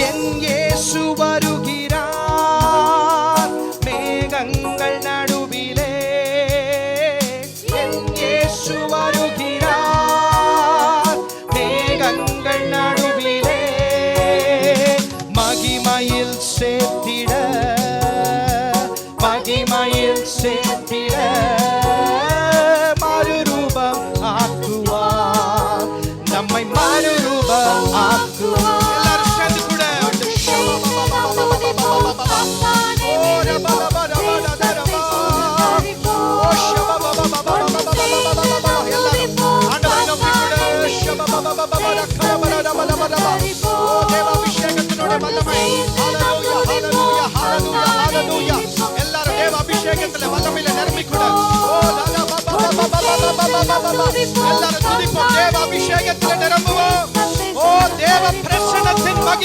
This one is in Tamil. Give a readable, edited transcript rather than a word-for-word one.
என் இயேசு வருகிறார் மேகங்கள் நடுவிலே. என் இயேசு வருகிறார் மேகங்கள் நடுவிலே. மகிமையில் சேர்த்திட, மகிமையில் சேர்த்திட மறுரூபம் ஆக்குவார், நம்மை மறுரூபம் ஆக்குவார். எல்லாரும் சேர்ந்து கூட தேவாபிஷேகத்தினுடைய வல்லமை. எல்லாரும் தேவாபிஷேகத்துல வல்லமையில நிரம்பிக்கூட எல்லாரும் துதிப்போம். தேவாபிஷேகத்துல நிரம்புவோம். ஓ தேவ பிரசன்னத்தின் மகிமை.